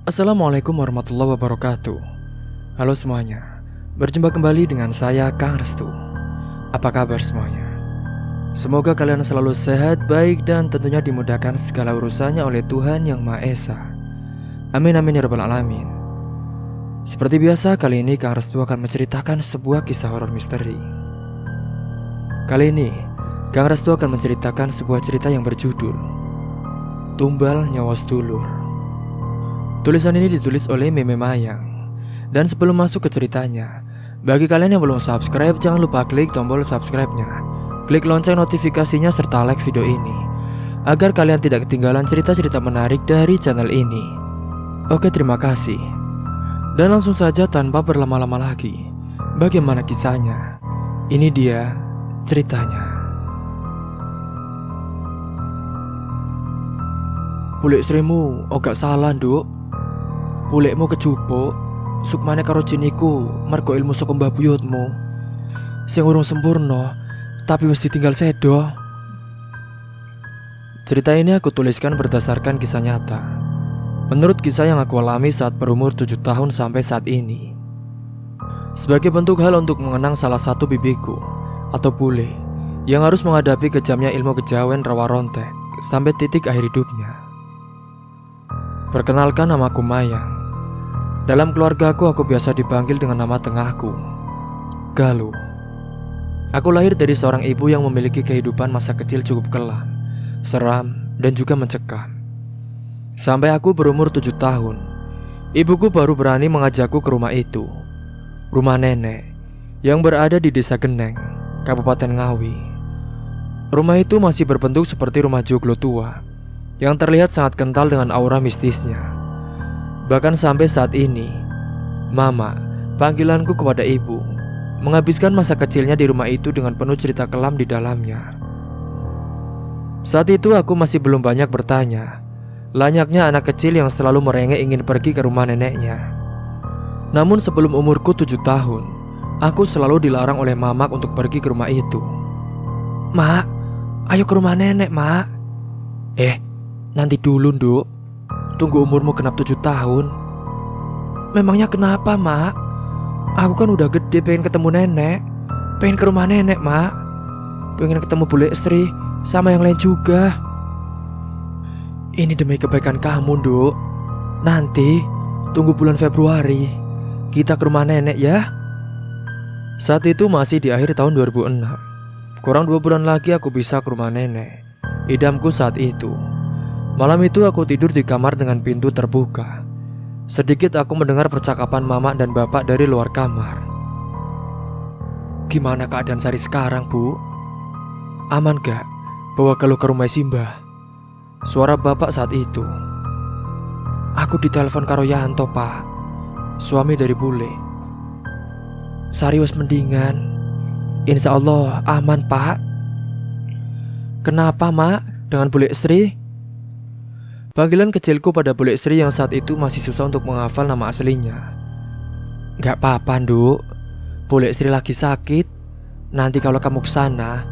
Assalamualaikum warahmatullahi wabarakatuh. Halo semuanya, berjumpa kembali dengan saya Kang Restu. Apa kabar semuanya? Semoga kalian selalu sehat, baik, dan tentunya dimudahkan segala urusannya oleh Tuhan Yang Maha Esa. Amin amin ya rabbal alamin. Seperti biasa, kali ini Kang Restu akan menceritakan sebuah kisah horor misteri. Kali ini Kang Restu akan menceritakan sebuah cerita yang berjudul Tumbal Nyawa Sedulur. Tulisan ini ditulis oleh Meme Mayang. Dan sebelum masuk ke ceritanya, bagi kalian yang belum subscribe, jangan lupa klik tombol subscribe-nya, klik lonceng notifikasinya, serta like video ini agar kalian tidak ketinggalan cerita-cerita menarik dari channel ini. Oke, terima kasih. Dan langsung saja tanpa berlama-lama lagi, bagaimana kisahnya? Ini dia ceritanya. Bulik Srimu ogak salah, Nduk. Bulekmu kejupuk sukmane karo jiniku mergo ilmu saka mbah buyutmu sing urung sempurna tapi wis ditinggal sedo. Cerita ini aku tuliskan berdasarkan kisah nyata. Menurut kisah yang aku alami saat berumur 7 tahun sampai saat ini. Sebagai bentuk hal untuk mengenang salah satu bibiku atau bule yang harus menghadapi kejamnya ilmu kejawen rawa rontek sampai titik akhir hidupnya. Perkenalkan, namaku Mayang. Dalam keluargaku aku biasa dipanggil dengan nama tengahku, Galuh. Aku lahir dari seorang ibu yang memiliki kehidupan masa kecil cukup kelam, seram, dan juga mencekam. Sampai aku berumur 7 tahun, ibuku baru berani mengajakku ke rumah itu, rumah nenek yang berada di Desa Geneng, Kabupaten Ngawi. Rumah itu masih berbentuk seperti rumah joglo tua yang terlihat sangat kental dengan aura mistisnya. Bahkan sampai saat ini, Mama, panggilanku kepada ibu, menghabiskan masa kecilnya di rumah itu dengan penuh cerita kelam di dalamnya. Saat itu aku masih belum banyak bertanya, layaknya anak kecil yang selalu merengek ingin pergi ke rumah neneknya. Namun sebelum umurku 7 tahun, aku selalu dilarang oleh Mamak untuk pergi ke rumah itu. "Mak, ayo ke rumah nenek, Mak." Nanti dulu, Nduk. Tunggu umurmu genap 7 tahun. "Memangnya kenapa, Mak? Aku kan udah gede, pengen ketemu nenek. Pengen ke rumah nenek, Mak. Pengen ketemu Bule Sri sama yang lain juga." "Ini demi kebaikan kamu, Nduk. Nanti tunggu bulan Februari kita ke rumah nenek ya." Saat itu masih di akhir tahun 2006. Kurang 2 bulan lagi aku bisa ke rumah nenek. Idamku saat itu. Malam itu aku tidur di kamar dengan pintu terbuka. Sedikit aku mendengar percakapan mama dan bapak dari luar kamar. "Gimana keadaan Sari sekarang, Bu? Aman gak? Bawa Galuh ke rumah Simbah?" Suara bapak saat itu. "Aku ditelepon karo Yanto, Pak, suami dari Bule. Sari wis mendingan. Insya Allah aman, Pak." "Kenapa, Mak, dengan Bule Sri?" Panggilan kecilku pada Bule Sri yang saat itu masih susah untuk menghafal nama aslinya. "Gak apa-apa, Nduk. Bule Sri lagi sakit. Nanti kalau kamu kesana,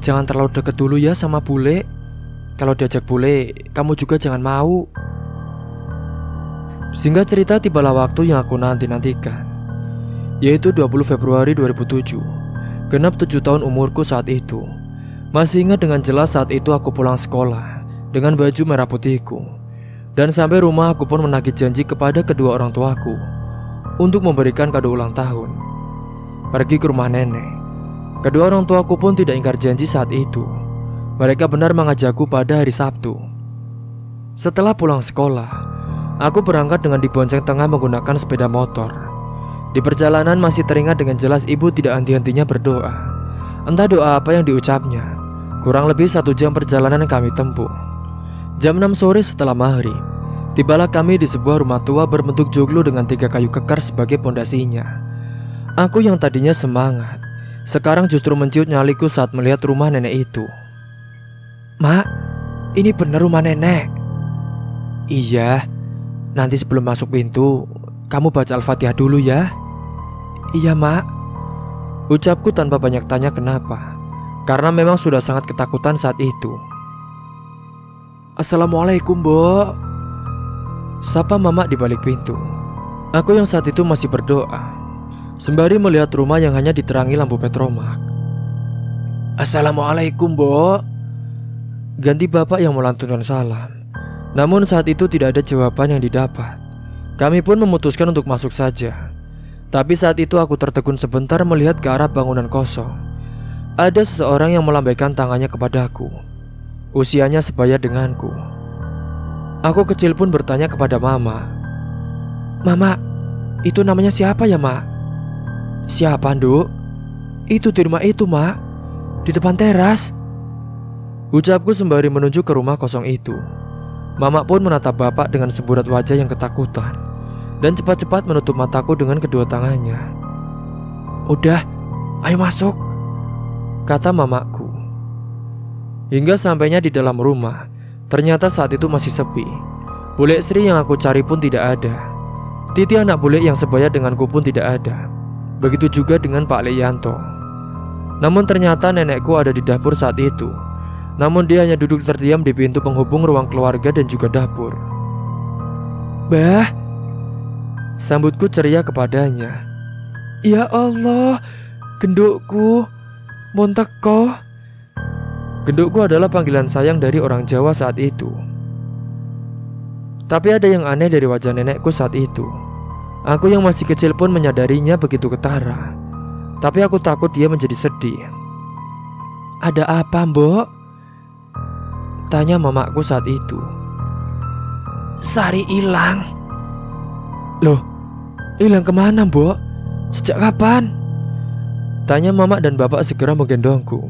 jangan terlalu deket dulu ya sama Bule. Kalau diajak Bule, kamu juga jangan mau." Singkat cerita, tibalah waktu yang aku nanti-nantikan, yaitu 20 Februari 2007. Genap 7 tahun umurku saat itu. Masih ingat dengan jelas saat itu aku pulang sekolah dengan baju merah putihku. Dan sampai rumah aku pun menagih janji kepada kedua orang tuaku untuk memberikan kado ulang tahun, pergi ke rumah nenek. Kedua orang tuaku pun tidak ingkar janji saat itu. Mereka benar mengajakku pada hari Sabtu. Setelah pulang sekolah, aku berangkat dengan dibonceng tengah menggunakan sepeda motor. Di perjalanan masih teringat dengan jelas ibu tidak henti-hentinya berdoa. Entah doa apa yang diucapnya. Kurang lebih 1 jam perjalanan yang kami tempuh. Jam 6 sore setelah maghrib, tibalah kami di sebuah rumah tua berbentuk joglo dengan 3 kayu kekar sebagai pondasinya. Aku yang tadinya semangat, sekarang justru menciut nyaliku saat melihat rumah nenek itu. "Mak, ini bener rumah nenek?" "Iya. Nanti sebelum masuk pintu, kamu baca Al-Fatihah dulu ya." "Iya, Mak," ucapku tanpa banyak tanya kenapa, karena memang sudah sangat ketakutan saat itu. "Assalamualaikum, Mbok." Sapa Mama di balik pintu. Aku yang saat itu masih berdoa, sembari melihat rumah yang hanya diterangi lampu petromak. "Assalamualaikum, Mbok," ganti bapak yang melantunkan salam. Namun saat itu tidak ada jawaban yang didapat. Kami pun memutuskan untuk masuk saja. Tapi saat itu aku tertegun sebentar melihat ke arah bangunan kosong. Ada seseorang yang melambaikan tangannya kepadaku. Usianya sebaya denganku. Aku kecil pun bertanya kepada Mama, "Mama, itu namanya siapa ya, Mak?" "Siapa, Nduk?" "Itu di rumah itu, Mak, di depan teras," ucapku sembari menuju ke rumah kosong itu. Mama pun menatap bapak dengan semburat wajah yang ketakutan dan cepat-cepat menutup mataku dengan kedua tangannya. "Udah, ayo masuk," kata mamaku. Hingga sampainya di dalam rumah, ternyata saat itu masih sepi. Bule Sri yang aku cari pun tidak ada. Titi anak bule yang sebaya denganku pun tidak ada. Begitu juga dengan Pak Leyanto. Namun ternyata nenekku ada di dapur saat itu. Namun dia hanya duduk terdiam di pintu penghubung ruang keluarga dan juga dapur. "Bah," sambutku ceria kepadanya. "Ya Allah, gendukku, mon teko." Gendukku adalah panggilan sayang dari orang Jawa saat itu. Tapi ada yang aneh dari wajah nenekku saat itu. Aku yang masih kecil pun menyadarinya begitu ketara. Tapi aku takut dia menjadi sedih. "Ada apa, Mbok?" tanya mamaku saat itu. "Sari hilang." "Loh, hilang kemana, Mbok? Sejak kapan?" tanya mama dan bapak segera menggendongku.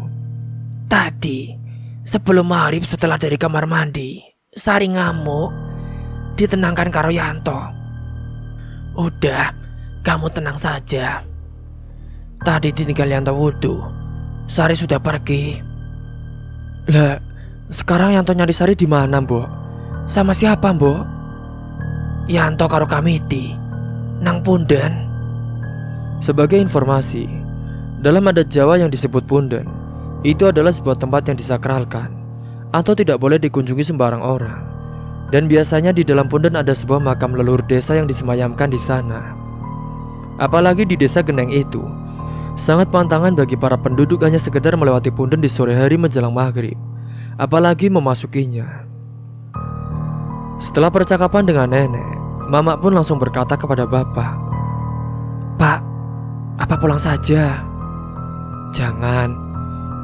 "Tadi, sebelum maghrib setelah dari kamar mandi, Sari ngamuk. Ditenangkan karo Yanto." "Udah, kamu tenang saja. Tadi ditinggal Yanto wudhu, Sari sudah pergi." "Lah, sekarang Yanto nyari Sari di mana, Mbok? Sama siapa, Mbok?" "Yanto karo Kamiti, nang punden." Sebagai informasi, dalam adat Jawa yang disebut punden, itu adalah sebuah tempat yang disakralkan atau tidak boleh dikunjungi sembarang orang. Dan biasanya di dalam punden ada sebuah makam leluhur desa yang disemayamkan di sana. Apalagi di desa Geneng itu, sangat pantangan bagi para penduduk hanya sekedar melewati punden di sore hari menjelang maghrib, apalagi memasukinya. Setelah percakapan dengan nenek, mama pun langsung berkata kepada bapak, "Pak, apa pulang saja?" "Jangan,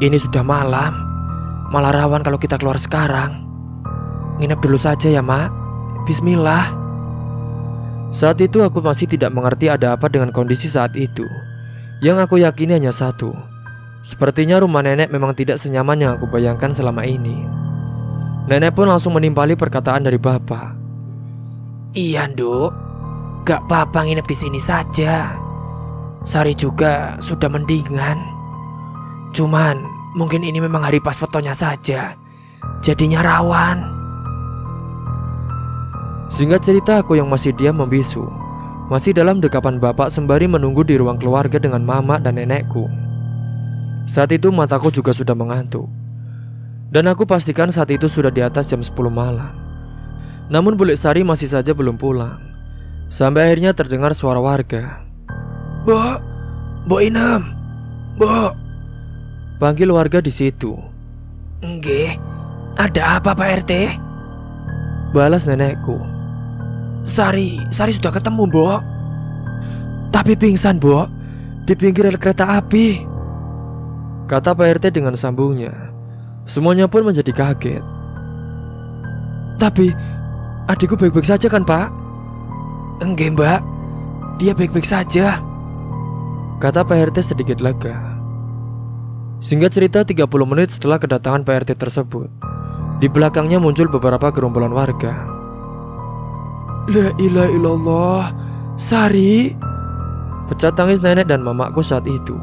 ini sudah malam, malah rawan kalau kita keluar sekarang. Nginep dulu saja ya, Mak. Bismillah." Saat itu aku masih tidak mengerti ada apa dengan kondisi saat itu. Yang aku yakini hanya satu, sepertinya rumah nenek memang tidak senyaman yang aku bayangkan selama ini. Nenek pun langsung menimpali perkataan dari bapak. "Iya, Nduk, gak apa-apa nginep di sini saja. Sari juga sudah mendingan. Cuman mungkin ini memang hari pas fotonya saja, jadinya rawan." Singkat cerita, aku yang masih diam membisu, masih dalam dekapan bapak sembari menunggu di ruang keluarga dengan mama dan nenekku. Saat itu mataku juga sudah mengantuk, dan aku pastikan saat itu sudah di atas jam 10 malam. Namun Bule Sari masih saja belum pulang. Sampai akhirnya terdengar suara warga. "Mbok, Mbok Inem, Mbok," panggil warga di situ. "Nggih, ada apa Pak RT?" balas nenekku. Sari sudah ketemu, Mbok. Tapi pingsan, Mbok, di pinggir rel kereta api," kata Pak RT dengan sambungnya. Semuanya pun menjadi kaget. "Tapi adikku baik-baik saja kan, Pak?" "Enggak, Mbak, dia baik-baik saja," kata Pak RT sedikit lega. Singkat cerita, 30 menit setelah kedatangan Pak RT tersebut, di belakangnya muncul beberapa gerombolan warga. "La ilaha illallah, Sari!" pecah tangis nenek dan mamaku saat itu.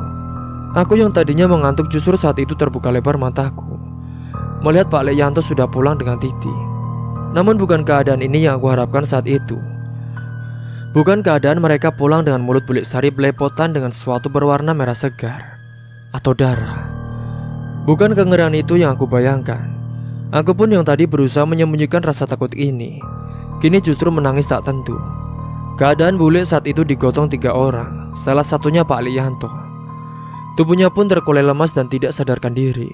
Aku yang tadinya mengantuk justru saat itu terbuka lebar mataku, melihat Pak Leyanto sudah pulang dengan Titi. Namun bukan keadaan ini yang aku harapkan saat itu. Bukan keadaan mereka pulang dengan mulut Bule Sari belepotan dengan sesuatu berwarna merah segar atau darah. Bukan kengerian itu yang aku bayangkan. Aku pun yang tadi berusaha menyembunyikan rasa takut ini. kini justru menangis tak tentu. Keadaan bule saat itu digotong 3 orang, salah satunya Pak Lianto. Tubuhnya pun terkulai lemas dan tidak sadarkan diri.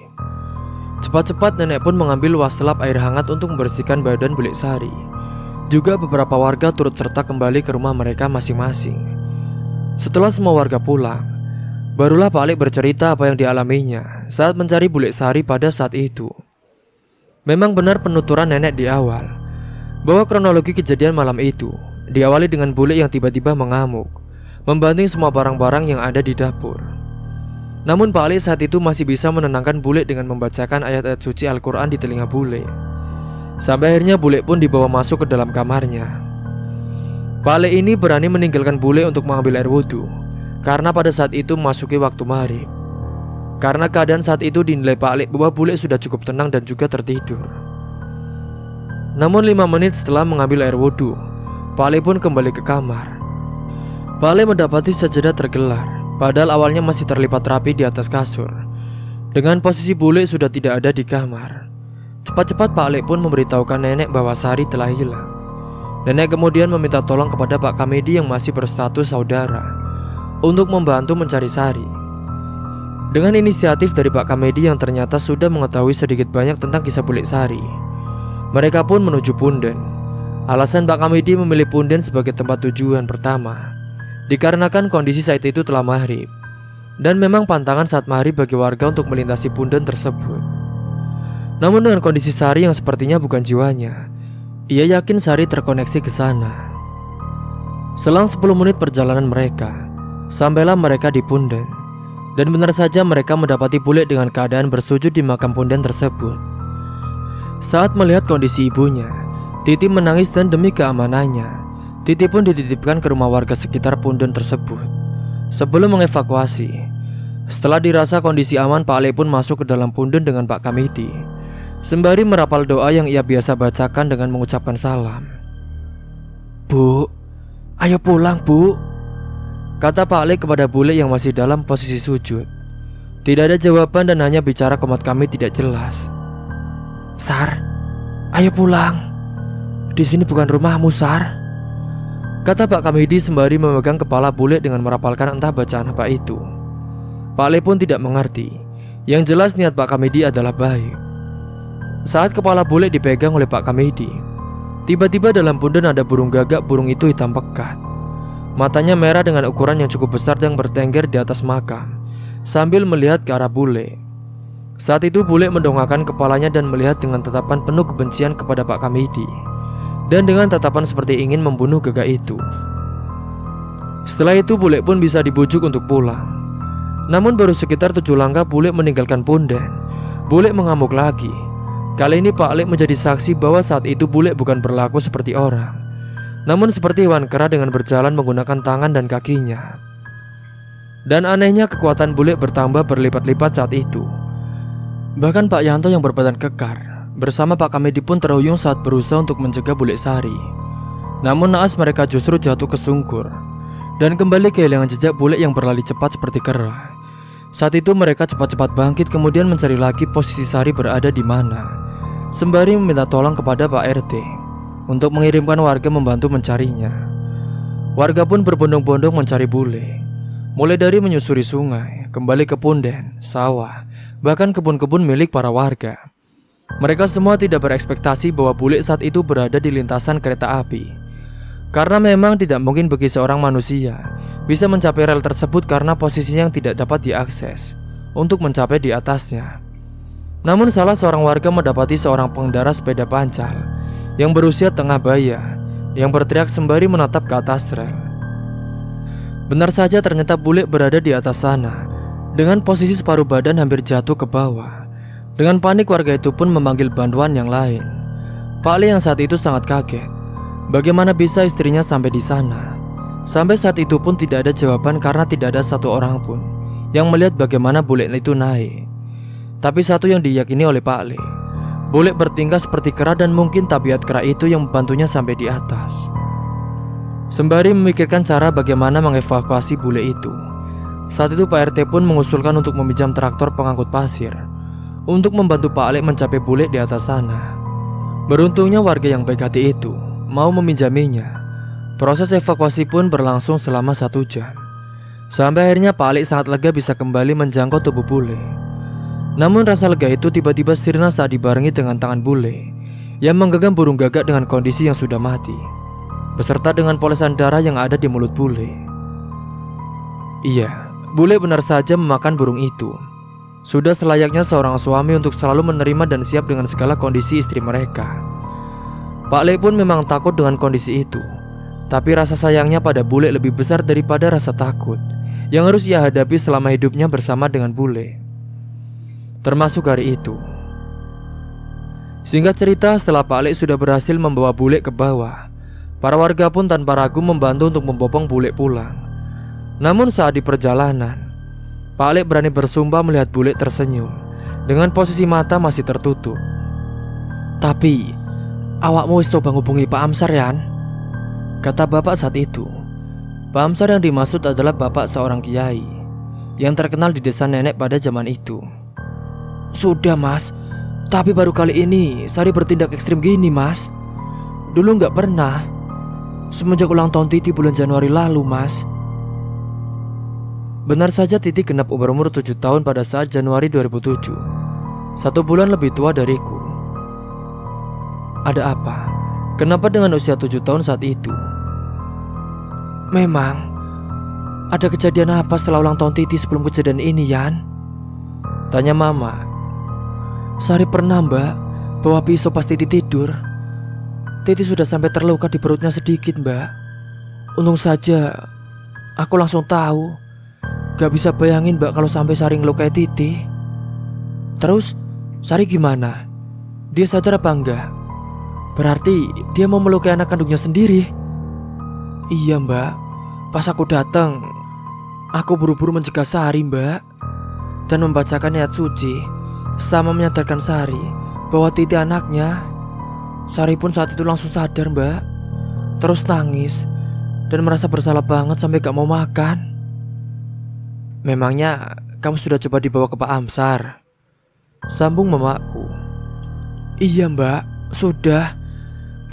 Cepat-cepat nenek pun mengambil waslap air hangat untuk membersihkan badan Bule Sari. Juga beberapa warga turut serta kembali ke rumah mereka masing-masing. Setelah semua warga pulang, barulah Pak Lek bercerita apa yang dialaminya saat mencari Bule Sari pada saat itu. Memang benar penuturan nenek di awal, bahwa kronologi kejadian malam itu diawali dengan bule yang tiba-tiba mengamuk, membanting semua barang-barang yang ada di dapur. Namun Pak Ali saat itu masih bisa menenangkan bule dengan membacakan ayat-ayat suci Al-Quran di telinga bule. Sampai akhirnya bule pun dibawa masuk ke dalam kamarnya. Pak Ali ini berani meninggalkan bule untuk mengambil air wudhu, karena pada saat itu memasuki waktu maghrib. Karena keadaan saat itu dinilai Pak Ali bahwa bule sudah cukup tenang dan juga tertidur. Namun 5 menit setelah mengambil air wudhu, Pak Ali pun kembali ke kamar. Pak Ali mendapati sajadah tergelar, padahal awalnya masih terlipat rapi di atas kasur. Dengan posisi bule sudah tidak ada di kamar. Cepat-cepat Pak Ali pun memberitahukan nenek bahwa Sari telah hilang. Nenek kemudian meminta tolong kepada Pak Kamedi yang masih berstatus saudara untuk membantu mencari Sari. Dengan inisiatif dari Pak Kamedi yang ternyata sudah mengetahui sedikit banyak tentang kisah bule Sari, mereka pun menuju Punden. Alasan Pak Kamedi memilih Punden sebagai tempat tujuan pertama dikarenakan kondisi saat itu telah maghrib, dan memang pantangan saat maghrib bagi warga untuk melintasi Punden tersebut. Namun dengan kondisi Sari yang sepertinya bukan jiwanya, ia yakin Sari terkoneksi ke sana. Selang 10 menit perjalanan mereka, sampailah mereka di Punden. Dan benar saja mereka mendapati bule dengan keadaan bersujud di makam Punden tersebut. Saat melihat kondisi ibunya, Titi menangis dan demi keamanannya, Titi pun dititipkan ke rumah warga sekitar Punden tersebut sebelum mengevakuasi. Setelah dirasa kondisi aman, Pak Ale pun masuk ke dalam Punden dengan Pak Kamedi, sembari merapal doa yang ia biasa bacakan dengan mengucapkan salam. "Bu, ayo pulang bu," kata Pak Ale kepada bule yang masih dalam posisi sujud. Tidak ada jawaban dan hanya bicara komat kami tidak jelas. "Sar, ayo pulang. Di sini bukan rumahmu, Sar," kata Pak Kamedi sembari memegang kepala bule dengan merapalkan entah bacaan apa itu. Pak Ale pun tidak mengerti. Yang jelas niat Pak Kamedi adalah baik. Saat kepala bule dipegang oleh Pak Kamedi, tiba-tiba dalam Punden ada burung gagak. Burung itu hitam pekat. Matanya merah dengan ukuran yang cukup besar dan bertengger di atas makam sambil melihat ke arah bule. Saat itu bule mendongakkan kepalanya dan melihat dengan tatapan penuh kebencian kepada Pak Kamedi, dan dengan tatapan seperti ingin membunuh gagak itu. Setelah itu bule pun bisa dibujuk untuk pulang. Namun baru sekitar 7 langkah bule meninggalkan Punden, bule mengamuk lagi. Kali ini Pak Ale menjadi saksi bahwa saat itu bule bukan berlaku seperti orang, namun seperti hewan kera dengan berjalan menggunakan tangan dan kakinya. Dan anehnya kekuatan bule bertambah berlipat-lipat saat itu. Bahkan Pak Yanto yang berbadan kekar bersama Pak Kamedi pun terhuyung saat berusaha untuk mencegah bule Sari. Namun naas mereka justru jatuh ke sungkur dan kembali kehilangan jejak bule yang berlari cepat seperti kera. Saat itu mereka cepat-cepat bangkit kemudian mencari lagi posisi Sari berada di mana, sembari meminta tolong kepada Pak RT untuk mengirimkan warga membantu mencarinya. Warga pun berbondong-bondong mencari bule, mulai dari menyusuri sungai, kembali ke Punden, sawah, bahkan kebun-kebun milik para warga. Mereka semua tidak berekspektasi bahwa bule saat itu berada di lintasan kereta api, karena memang tidak mungkin bagi seorang manusia bisa mencapai rel tersebut karena posisinya yang tidak dapat diakses untuk mencapai di atasnya. Namun salah seorang warga mendapati seorang pengendara sepeda pancal yang berusia tengah baya yang berteriak sembari menatap ke atas rel. Benar saja ternyata bule berada di atas sana dengan posisi separuh badan hampir jatuh ke bawah. Dengan panik warga itu pun memanggil bantuan yang lain. Pak Ali yang saat itu sangat kaget. Bagaimana bisa istrinya sampai di sana? Sampai saat itu pun tidak ada jawaban karena tidak ada satu orang pun yang melihat bagaimana bule itu naik. Tapi satu yang diyakini oleh Pak Ali, bule bertingkah seperti kera dan mungkin tabiat kera itu yang membantunya sampai di atas. Sembari memikirkan cara bagaimana mengevakuasi bule itu, saat itu Pak RT pun mengusulkan untuk meminjam traktor pengangkut pasir untuk membantu Pak Ali mencapai bule di atas sana. Beruntungnya warga yang baik hati itu mau meminjaminya. Proses evakuasi pun berlangsung selama 1 jam. Sampai akhirnya Pak Alik sangat lega bisa kembali menjangkau tubuh bule. Namun rasa lega itu tiba-tiba sirna saat dibarengi dengan tangan bule yang menggenggam burung gagak dengan kondisi yang sudah mati, beserta dengan polesan darah yang ada di mulut bule. Iya, bule benar saja memakan burung itu. Sudah selayaknya seorang suami untuk selalu menerima dan siap dengan segala kondisi istri mereka. Pak Alik pun memang takut dengan kondisi itu, tapi rasa sayangnya pada bule lebih besar daripada rasa takut yang harus ia hadapi selama hidupnya bersama dengan bule, termasuk hari itu. Singkat cerita, setelah Pak Alik sudah berhasil membawa bule ke bawah, para warga pun tanpa ragu membantu untuk membopong bule pulang. Namun saat di perjalanan, Pak Alik berani bersumpah melihat bule tersenyum dengan posisi mata masih tertutup. "Tapi, awakmu wis coba ngubungi Pak Amsar, Yan?" kata bapak saat itu. Pak Amsar yang dimaksud adalah bapak seorang kiai yang terkenal di desa nenek pada zaman itu. "Sudah, Mas. Tapi baru kali ini Sari bertindak ekstrim gini, Mas. Dulu nggak pernah. Semenjak ulang tahun Titi bulan Januari lalu, Mas." Benar saja Titi genap berumur 7 tahun pada saat Januari 2007. 1 bulan lebih tua dariku. Ada apa? Kenapa dengan usia 7 tahun saat itu? "Memang ada kejadian apa setelah ulang tahun Titi sebelum kejadian ini, Yan?" tanya Mama. "Sari pernah, Mbak, bawa pisau pas Titi tidur. Titi sudah sampai terluka di perutnya sedikit, Mbak. Untung saja aku langsung tahu. Gak bisa bayangin, Mbak, kalau sampai Sari ngelukai Titi." "Terus Sari gimana? Dia sadar apa enggak? Berarti dia mau melukai anak kandungnya sendiri?" "Iya, Mbak. Pas aku datang, aku buru-buru mencegah Sari, Mbak, dan membacakan ayat suci sama menyadarkan Sari bahwa Titi anaknya. Sari pun saat itu langsung sadar, Mbak. Terus nangis dan merasa bersalah banget sampai gak mau makan." "Memangnya kamu sudah coba dibawa ke Pak Amsar?" sambung mamaku. "Iya, Mbak, sudah.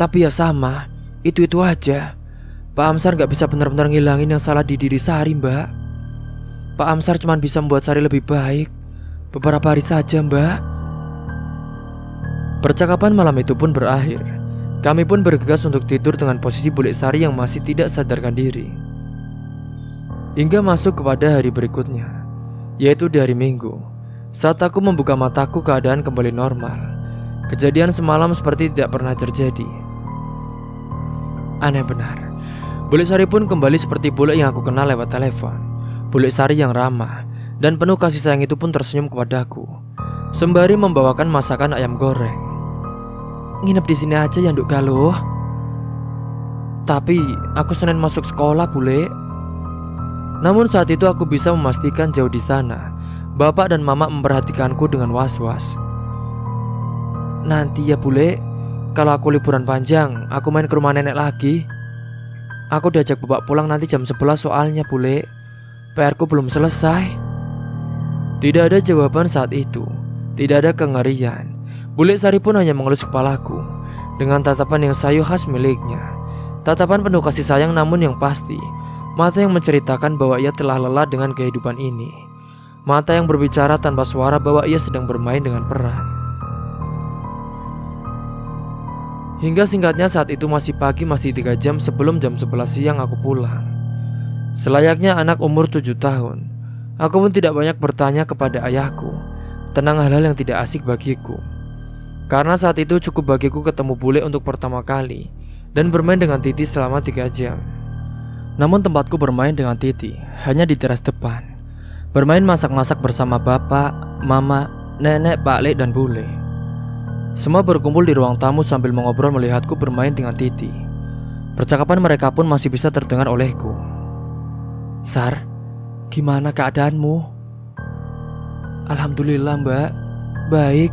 Tapi ya sama, itu-itu aja. Pak Amsar gak bisa benar-benar ngilangin yang salah di diri Sari, Mbak. Pak Amsar cuma bisa membuat Sari lebih baik beberapa hari saja, Mbak." Percakapan malam itu pun berakhir. Kami pun bergegas untuk tidur dengan posisi bule Sari yang masih tidak sadarkan diri. Hingga masuk kepada hari berikutnya, yaitu di hari Minggu. Saat aku membuka mataku, keadaan kembali normal. Kejadian semalam seperti tidak pernah terjadi. Aneh benar. Bule Sari pun kembali seperti bule yang aku kenal lewat telepon. Bule Sari yang ramah dan penuh kasih sayang itu pun tersenyum kepadaku sembari membawakan masakan ayam goreng. "Nginep di sini aja ya, Nduk Galuh. Tapi aku Senin masuk sekolah, bule." Namun saat itu aku bisa memastikan jauh di sana bapak dan mama memperhatikanku dengan was-was. "Nanti ya, bule, kalau aku liburan panjang, aku main ke rumah nenek lagi. Aku diajak bapak pulang nanti jam 11 soalnya, bule. PR-ku belum selesai." Tidak ada jawaban saat itu. Tidak ada kengerian. Bule Sari pun hanya mengelus kepalaku dengan tatapan yang sayu khas miliknya. Tatapan penuh kasih sayang, namun yang pasti mata yang menceritakan bahwa ia telah lelah dengan kehidupan ini. Mata yang berbicara tanpa suara bahwa ia sedang bermain dengan peran. Hingga singkatnya saat itu masih pagi, masih 3 jam sebelum jam 11 siang aku pulang. Selayaknya anak umur 7 tahun, aku pun tidak banyak bertanya kepada ayahku tentang hal-hal yang tidak asik bagiku. Karena saat itu cukup bagiku ketemu bule untuk pertama kali dan bermain dengan Titi selama 3 jam. Namun tempatku bermain dengan Titi hanya di teras depan. Bermain masak-masak bersama bapak, mama, nenek, Pak Alik, dan bule. Semua berkumpul di ruang tamu sambil mengobrol melihatku bermain dengan Titi. Percakapan mereka pun masih bisa terdengar olehku. "Sar, gimana keadaanmu?" "Alhamdulillah, Mbak. Baik.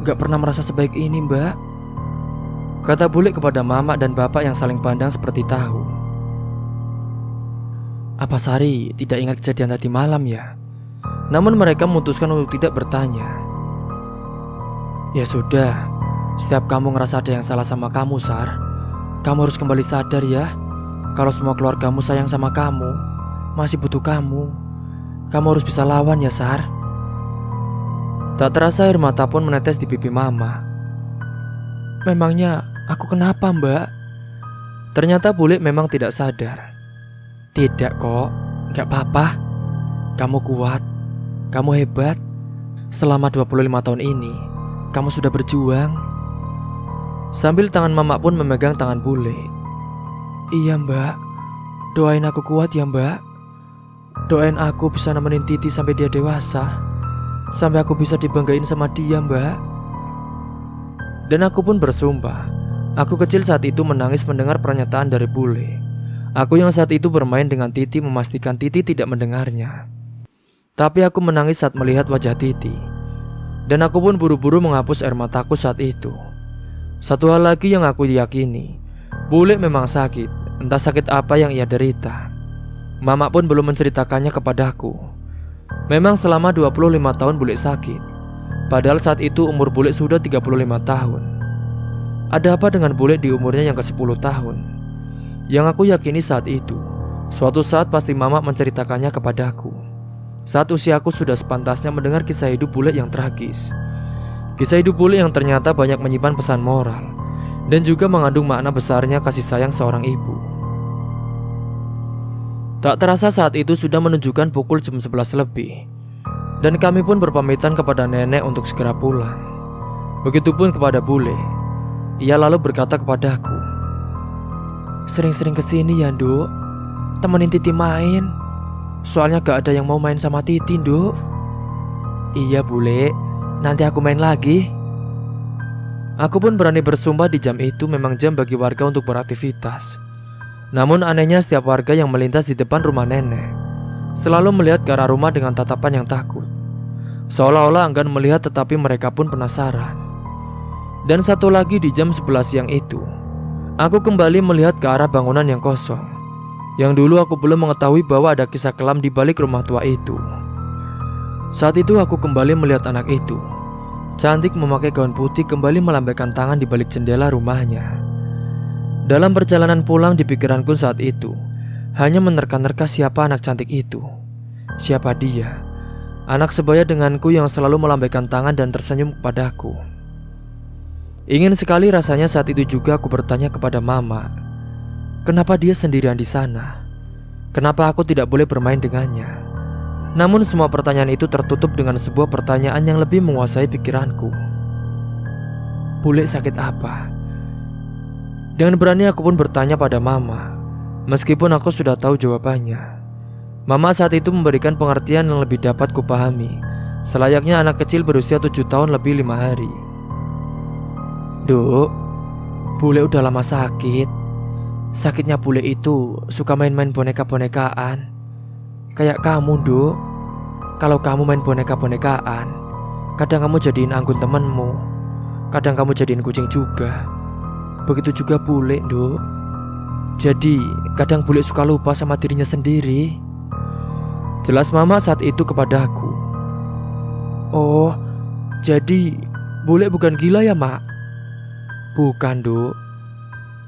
Gak pernah merasa sebaik ini, Mbak," kata bule kepada mama dan bapak yang saling pandang seperti tahu. Apa Sari tidak ingat kejadian tadi malam ya? Namun mereka memutuskan untuk tidak bertanya. "Ya sudah, setiap kamu ngerasa ada yang salah sama kamu, Sar, Kamu harus kembali sadar ya. Kalau semua keluargamu sayang sama kamu, masih butuh kamu. Kamu harus bisa lawan ya, Sar. Tak terasa air mata pun menetes di pipi Mama. Memangnya aku kenapa, Mbak? Ternyata bule memang tidak sadar. Tidak kok, gak apa-apa. Kamu kuat, kamu hebat. Selama 25 tahun ini, kamu sudah berjuang. Sambil tangan Mama pun memegang tangan bule. Iya, Mbak. Doain aku kuat ya, Mbak. Doain aku bisa nemenin Titi sampai dia dewasa. Sampai aku bisa dibanggain sama dia, Mbak. Dan aku pun bersumpah. Aku kecil saat itu menangis mendengar pernyataan dari bule. Aku yang saat itu bermain dengan Titi memastikan Titi tidak mendengarnya. Tapi aku menangis saat melihat wajah Titi. Dan aku pun buru-buru menghapus air mataku saat itu. Satu hal lagi yang aku yakini, bule memang sakit. Entah sakit apa yang ia derita. Mama pun belum menceritakannya kepadaku. Memang selama 25 tahun bule sakit. Padahal saat itu umur bule sudah 35 tahun. Ada apa dengan bule di umurnya yang ke-10 tahun? Yang aku yakini saat itu, suatu saat pasti Mama menceritakannya kepadaku. Saat usiaku sudah sepantasnya mendengar kisah hidup bule yang tragis. Kisah hidup bule yang ternyata banyak menyimpan pesan moral dan juga mengandung makna besarnya kasih sayang seorang ibu. Tak terasa saat itu sudah menunjukkan pukul jam 11 lebih. Dan kami pun berpamitan kepada nenek untuk segera pulang. Begitupun kepada bule. Ia lalu berkata kepadaku, "Sering-sering kesini ya, Nduk. Temenin Titi main. Soalnya gak ada yang mau main sama Titi, Nduk." "Iya, bule. Nanti aku main lagi." Aku pun berani bersumpah di jam itu memang jam bagi warga untuk beraktivitas. Namun anehnya setiap warga yang melintas di depan rumah nenek selalu melihat ke arah rumah dengan tatapan yang takut, seolah-olah enggan melihat, tetapi mereka pun penasaran. Dan satu lagi di jam 11 siang itu, aku kembali melihat ke arah bangunan yang kosong, yang dulu aku belum mengetahui bahwa ada kisah kelam di balik rumah tua itu. Saat itu aku kembali melihat anak itu, cantik memakai gaun putih, kembali melambaikan tangan di balik jendela rumahnya. Dalam perjalanan pulang di pikiranku saat itu, hanya menerka-nerka siapa anak cantik itu. Siapa dia? Anak sebaya denganku yang selalu melambaikan tangan dan tersenyum kepadaku. Ingin sekali rasanya saat itu juga aku bertanya kepada Mama, kenapa dia sendirian di sana? Kenapa aku tidak boleh bermain dengannya? Namun semua pertanyaan itu tertutup dengan sebuah pertanyaan yang lebih menguasai pikiranku. Bule sakit apa? Dengan berani aku pun bertanya pada Mama, meskipun aku sudah tahu jawabannya. Mama saat itu memberikan pengertian yang lebih dapat kupahami, selayaknya anak kecil berusia 7 tahun lebih 5 hari. "Duk, bule udah lama sakit. Sakitnya bule itu suka main-main boneka-bonekaan. Kayak kamu, Duk. Kalau kamu main boneka-bonekaan, kadang kamu jadiin anggun temenmu, kadang kamu jadiin kucing juga. Begitu juga bule, Duk. Jadi kadang bule suka lupa sama dirinya sendiri." Jelas Mama saat itu kepadaku. "Oh, jadi bule bukan gila ya, Mak?" "Bukan, Duk.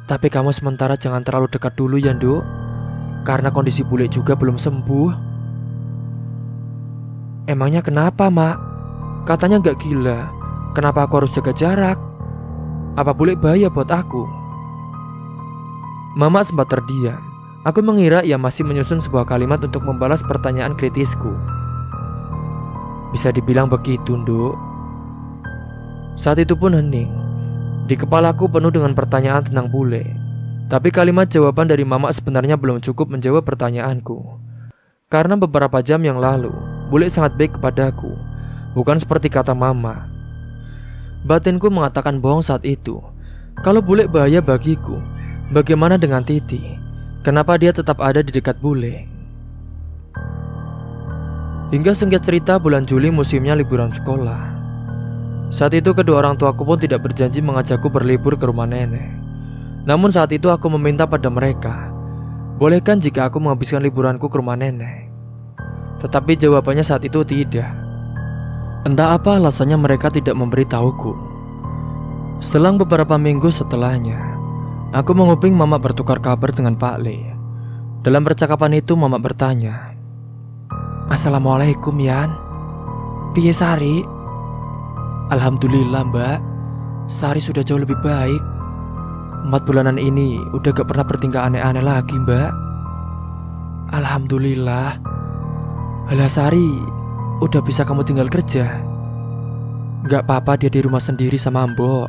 Tapi kamu sementara jangan terlalu dekat dulu ya, Duk. Karena kondisi bule juga belum sembuh." "Emangnya kenapa, Mak? Katanya gak gila. Kenapa aku harus jaga jarak? Apa bule bahaya buat aku?" Mama sempat terdiam. Aku mengira ia masih menyusun sebuah kalimat untuk membalas pertanyaan kritisku. "Bisa dibilang begitu, Nduk." Saat itu pun hening. Di kepalaku penuh dengan pertanyaan tentang bule. Tapi kalimat jawaban dari Mama sebenarnya belum cukup menjawab pertanyaanku. Karena beberapa jam yang lalu, bule sangat baik kepadaku, bukan seperti kata Mama. Batinku mengatakan bohong saat itu. Kalau bule bahaya bagiku, bagaimana dengan Titi? Kenapa dia tetap ada di dekat bule? Hingga singkat cerita, bulan Juli musimnya liburan sekolah. Saat itu kedua orang tuaku pun tidak berjanji mengajakku berlibur ke rumah nenek. Namun saat itu aku meminta pada mereka, bolehkan jika aku menghabiskan liburanku ke rumah nenek? Tetapi jawabannya saat itu tidak. Entah apa alasannya mereka tidak memberitahuku. Selang beberapa minggu setelahnya, Aku menguping Mama bertukar kabar dengan Pak Le. Dalam percakapan itu Mama bertanya, "Assalamualaikum Yan, piye Sari?" "Alhamdulillah Mbak, Sari sudah jauh lebih baik. 4 bulanan ini udah gak pernah bertingkah aneh-aneh lagi Mbak." "Alhamdulillah. Halah Sari, udah bisa kamu tinggal kerja?" "Gak apa-apa, dia di rumah sendiri sama Mbok."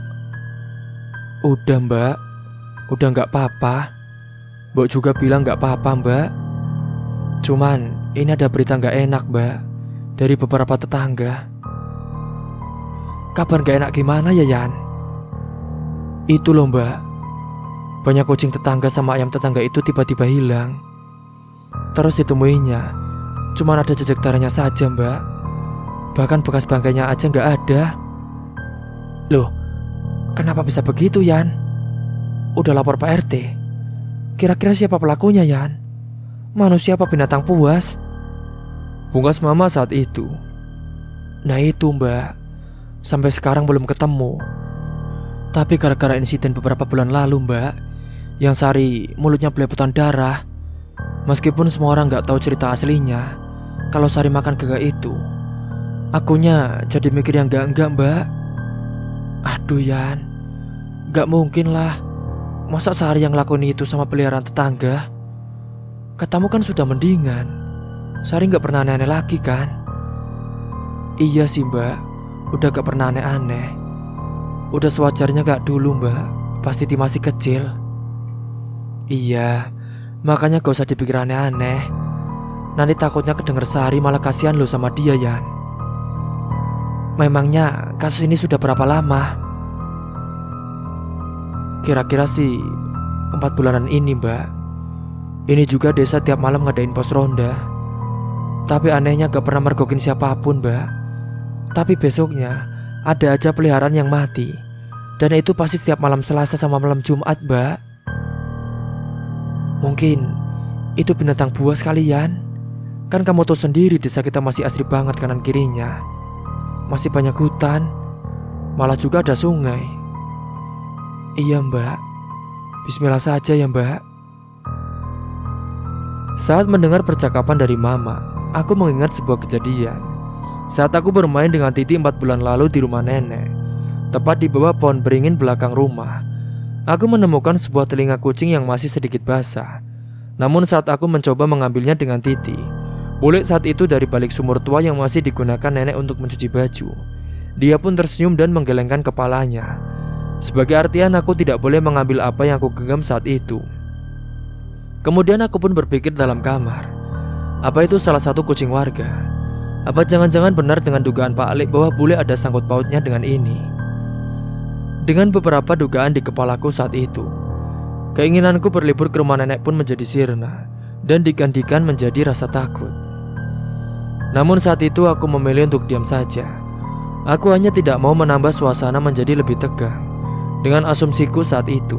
"Udah Mbak, udah gak apa-apa. Mbok juga bilang gak apa-apa Mbak. Cuman ini ada berita gak enak Mbak, dari beberapa tetangga." "Kabar gak enak gimana ya Yan?" "Itu loh Mbak, banyak kucing tetangga sama ayam tetangga itu tiba-tiba hilang. Terus ditemuinya cuman ada jejak darahnya saja Mbak. Bahkan bekas bangkainya aja gak ada." "Loh, kenapa bisa begitu Yan? Udah lapor Pak RT? Kira-kira siapa pelakunya Yan? Manusia apa binatang buas?" Pungkas Mama saat itu. "Nah itu Mbak, sampai sekarang belum ketemu. Tapi gara-gara insiden beberapa bulan lalu Mbak, yang Sari mulutnya belepotan darah. Meskipun semua orang gak tahu cerita aslinya kalau Sari makan gagak itu, akunya jadi mikir yang enggak Mbak. Aduh Yan, gak mungkin lah. Masa Sari yang lakuin itu sama peliharaan tetangga? Katamu kan sudah mendingan. Sari gak pernah aneh-aneh lagi kan?" "Iya sih Mbak, udah gak pernah aneh-aneh. Udah sewajarnya gak dulu Mbak, pas Titi masih kecil." "Iya, makanya gak usah dipikir aneh-aneh. Nanti takutnya kedenger Sari malah kasihan lo sama dia Yan." "Memangnya kasus ini sudah berapa lama?" "Kira-kira sih 4 bulanan ini Mbak. Ini juga desa tiap malam ngadain pos ronda. Tapi anehnya gak pernah mergokin siapapun Mbak. Tapi besoknya ada aja peliharaan yang mati. Dan itu pasti setiap malam Selasa sama malam Jumat Mbak. Mungkin itu binatang buas kalian. Kan kamu tahu sendiri desa kita masih asri banget kanan kirinya. Masih banyak hutan, malah juga ada sungai." "Iya Mbak, bismillah saja ya Mbak." Saat mendengar percakapan dari Mama, aku mengingat sebuah kejadian. Saat aku bermain dengan Titi 4 bulan lalu di rumah nenek, tepat di bawah pohon beringin belakang rumah, aku menemukan sebuah telinga kucing yang masih sedikit basah. Namun saat aku mencoba mengambilnya dengan Titi, bule saat itu dari balik sumur tua yang masih digunakan nenek untuk mencuci baju, dia pun tersenyum dan menggelengkan kepalanya. Sebagai artian aku tidak boleh mengambil apa yang aku genggam saat itu. Kemudian aku pun berpikir dalam kamar, apa itu salah satu kucing warga? Apa jangan-jangan benar dengan dugaan Pak Alik bahwa bule ada sangkut pautnya dengan ini? Dengan beberapa dugaan di kepalaku saat itu, keinginanku berlibur ke rumah nenek pun menjadi sirna dan digantikan menjadi rasa takut. Namun saat itu aku memilih untuk diam saja. Aku hanya tidak mau menambah suasana menjadi lebih tegang dengan asumsiku saat itu.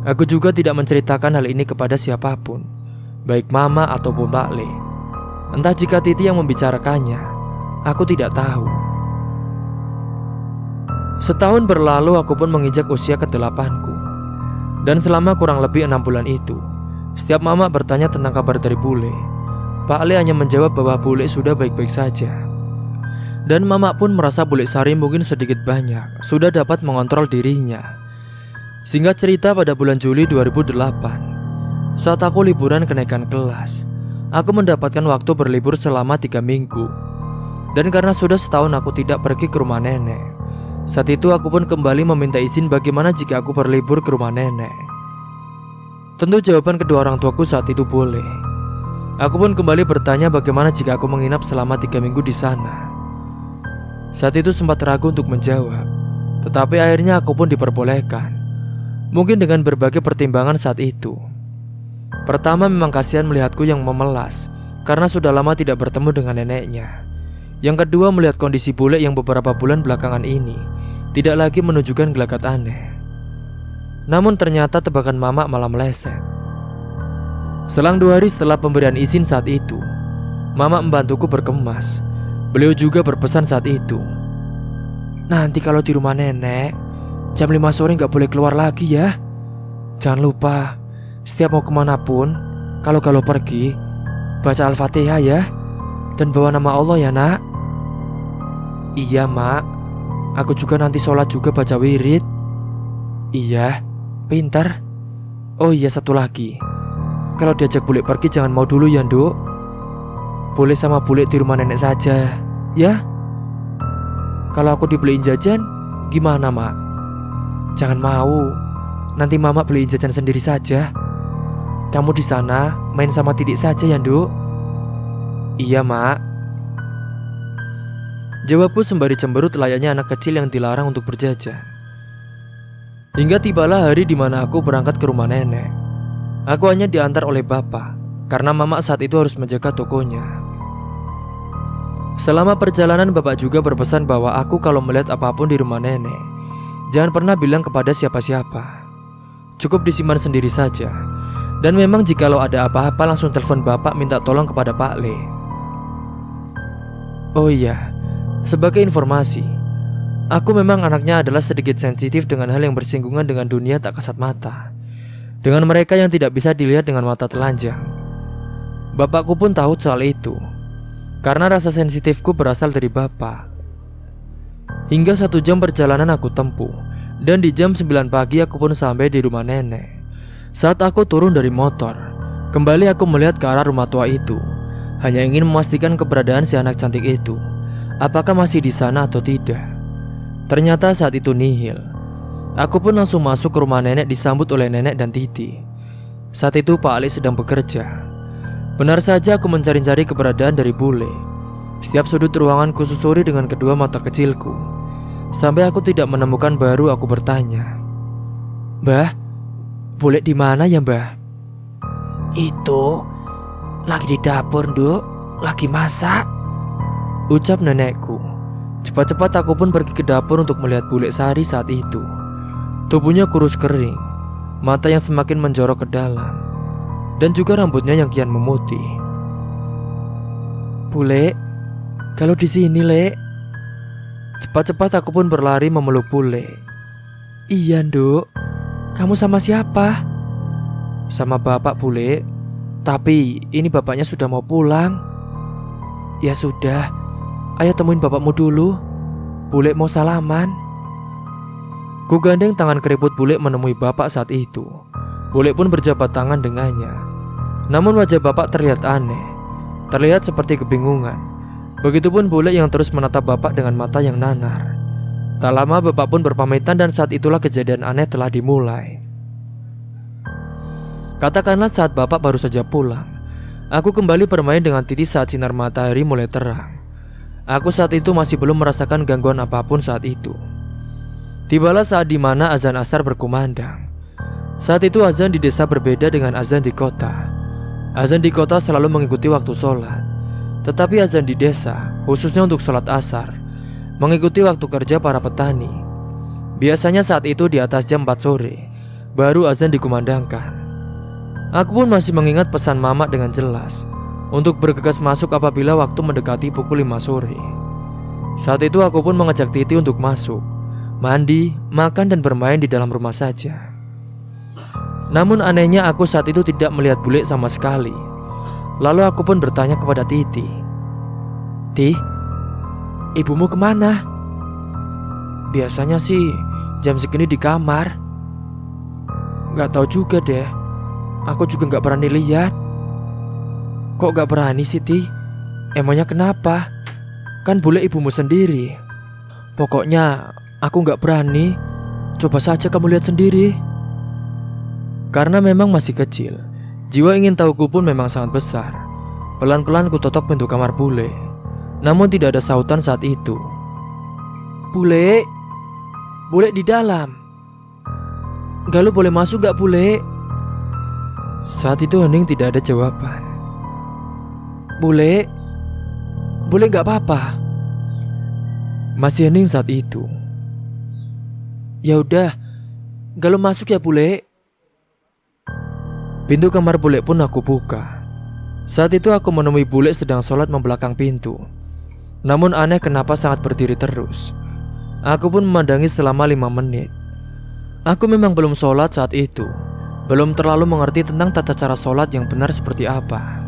Aku juga tidak menceritakan hal ini kepada siapapun, baik Mama ataupun Pak Le. Entah jika Titi yang membicarakannya, aku tidak tahu. Setahun berlalu aku pun menginjak usia ke-8ku. Dan selama kurang lebih 6 bulan itu, setiap Mama bertanya tentang kabar dari bule, Pak Le hanya menjawab bahwa bule sudah baik-baik saja. Dan Mama pun merasa bule Sari mungkin sedikit banyak sudah dapat mengontrol dirinya. Singkat cerita, pada bulan Juli 2008, saat aku liburan kenaikan kelas, aku mendapatkan waktu berlibur selama 3 minggu. Dan karena sudah setahun aku tidak pergi ke rumah nenek, saat itu aku pun kembali meminta izin bagaimana jika aku berlibur ke rumah nenek. Tentu jawaban kedua orang tuaku saat itu boleh. Aku pun kembali bertanya bagaimana jika aku menginap selama 3 minggu di sana. Saat itu sempat ragu untuk menjawab, tetapi akhirnya aku pun diperbolehkan. Mungkin dengan berbagai pertimbangan saat itu. Pertama, memang kasihan melihatku yang memelas karena sudah lama tidak bertemu dengan neneknya. Yang kedua, melihat kondisi bule yang beberapa bulan belakangan ini tidak lagi menunjukkan gelagat aneh. Namun ternyata tebakan Mama malah meleset. Selang 2 hari setelah pemberian izin saat itu, Mama membantuku berkemas. Beliau juga berpesan saat itu, "Nanti kalau di rumah nenek, jam 5 sore gak boleh keluar lagi ya. Jangan lupa, setiap mau kemanapun, kalau pergi, baca Al-Fatihah ya. Dan bawa nama Allah ya nak. Iya mak, aku juga nanti sholat juga baca wirid. Iya, pintar. Oh iya satu lagi, kalau diajak bule pergi jangan mau dulu ya nduk. Boleh sama bule di rumah nenek saja, ya. Kalau aku dibeliin jajan, gimana mak? Jangan mau, nanti mama beliin jajan sendiri saja. Kamu di sana main sama Titik saja ya nduk. Iya mak. Jawabku sembari cemberut layaknya anak kecil yang dilarang untuk berjajan. Hingga tibalah hari di mana aku berangkat ke rumah nenek. Aku hanya diantar oleh bapak, karena mama saat itu harus menjaga tokonya. Selama perjalanan bapak juga berpesan bahwa aku kalau melihat apapun di rumah nenek, jangan pernah bilang kepada siapa-siapa. Cukup disimpan sendiri saja. Dan memang jikalau ada apa-apa langsung telepon bapak minta tolong kepada Pak Le. Oh iya, sebagai informasi, aku memang anaknya adalah sedikit sensitif dengan hal yang bersinggungan dengan dunia tak kasat mata, dengan mereka yang tidak bisa dilihat dengan mata telanjang. Bapakku pun tahu soal itu, karena rasa sensitifku berasal dari bapak. Hingga 1 jam perjalanan aku tempuh, dan di jam 9 pagi aku pun sampai di rumah nenek. Saat aku turun dari motor, kembali aku melihat ke arah rumah tua itu, hanya ingin memastikan keberadaan si anak cantik itu, apakah masih di sana atau tidak. Ternyata saat itu nihil. Aku pun langsung masuk ke rumah nenek disambut oleh nenek dan Titi. Saat itu Pak Ali sedang bekerja. Benar saja aku mencari-cari keberadaan dari bule. Setiap sudut ruangan kususuri dengan kedua mata kecilku, sampai aku tidak menemukan. Baru aku bertanya, "Mbah, bule di mana ya mbah?" "Itu lagi di dapur nduk, lagi masak," ucap nenekku. Cepat-cepat aku pun pergi ke dapur untuk melihat bule Sari saat itu. Tubuhnya kurus kering, mata yang semakin menjorok ke dalam, dan juga rambutnya yang kian memutih. "Bule, kalau di sini le." Cepat-cepat aku pun berlari memeluk bule. "Iya nduk, kamu sama siapa?" "Sama bapak bule, tapi ini bapaknya sudah mau pulang." "Ya sudah, ayo temuin bapakmu dulu. Bule mau salaman." Ku gandeng tangan keriput bule menemui bapak saat itu. Bule pun berjabat tangan dengannya. Namun wajah bapak terlihat aneh, terlihat seperti kebingungan. Begitupun bule yang terus menatap bapak dengan mata yang nanar. Tak lama bapak pun berpamitan dan saat itulah kejadian aneh telah dimulai. Katakanlah saat bapak baru saja pulang, aku kembali bermain dengan Titi saat sinar matahari mulai terang. Aku saat itu masih belum merasakan gangguan apapun saat itu. Tibalah saat dimana azan asar berkumandang. Saat itu azan di desa berbeda dengan azan di kota. Azan di kota selalu mengikuti waktu sholat, tetapi azan di desa, khususnya untuk sholat asar, mengikuti waktu kerja para petani. Biasanya saat itu di atas jam 4 sore, baru azan dikumandangkan. Aku pun masih mengingat pesan mama dengan jelas untuk bergegas masuk apabila waktu mendekati pukul 5 sore. Saat itu aku pun mengajak Titi untuk masuk, mandi, makan dan bermain di dalam rumah saja. Namun anehnya aku saat itu tidak melihat bule sama sekali. Lalu aku pun bertanya kepada Titi, "Ti, ibumu kemana?" "Biasanya sih jam segini di kamar." "Gak tahu juga deh, aku juga gak berani lihat." "Kok gak berani sih Ti? Emangnya kenapa? Kan bule ibumu sendiri." "Pokoknya aku gak berani. Coba saja kamu lihat sendiri." Karena memang masih kecil, jiwa ingin tahuku pun memang sangat besar. Pelan-pelan ku totok pintu kamar bule, namun tidak ada sautan saat itu. "Bule, bule di dalam. Galuh boleh masuk gak bule?" Saat itu hening tidak ada jawaban. "Bule, bule gak apa-apa?" Masih hening saat itu. "Ya udah, Galuh masuk ya bule." Pintu kamar bule pun aku buka. Saat itu aku menemui bule sedang sholat membelakang pintu. Namun aneh kenapa sangat berdiri terus. Aku pun memandangi selama 5 menit. Aku memang belum sholat saat itu. belum terlalu mengerti tentang tata cara sholat yang benar seperti apa.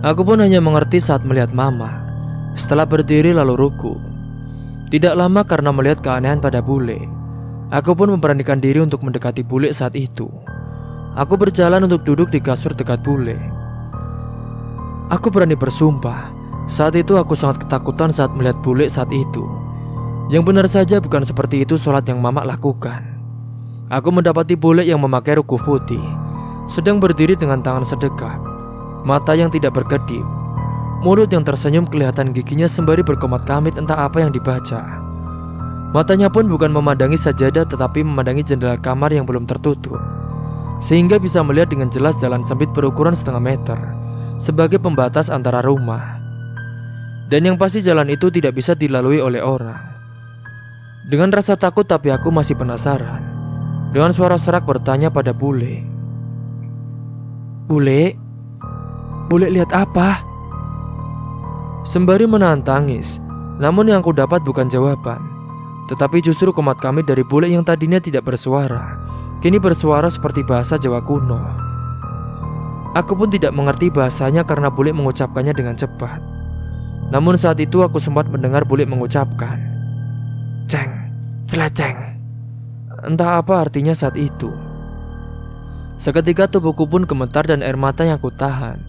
Aku pun hanya mengerti saat melihat mama setelah berdiri lalu ruku. Tidak lama karena melihat keanehan pada bule, aku pun memberanikan diri untuk mendekati bule saat itu. Aku berjalan untuk duduk di kasur dekat bule. Aku berani bersumpah, saat itu aku sangat ketakutan saat melihat bule saat itu. Yang benar saja bukan seperti itu sholat yang mama lakukan. Aku mendapati bule yang memakai ruku putih, sedang berdiri dengan tangan sedekap, mata yang tidak berkedip, mulut yang tersenyum, kelihatan giginya sembari berkomat-kamit entah apa yang dibaca. Matanya pun bukan memandangi sajadah tetapi memandangi jendela kamar yang belum tertutup, sehingga bisa melihat dengan jelas jalan sempit berukuran setengah meter sebagai pembatas antara rumah. Dan yang pasti jalan itu tidak bisa dilalui oleh orang. Dengan rasa takut tapi aku masih penasaran, dengan suara serak bertanya pada bule, Bule lihat apa?" Sembari menahan tangis, namun yang aku dapat bukan jawaban, tetapi justru komat kamit dari bule yang tadinya tidak bersuara, kini bersuara seperti bahasa Jawa kuno. Aku pun tidak mengerti bahasanya karena bule mengucapkannya dengan cepat. Namun saat itu aku sempat mendengar bule mengucapkan, "Ceng, celeceng." Entah apa artinya saat itu. Seketika tubuhku pun gemetar dan air mata yang kutahan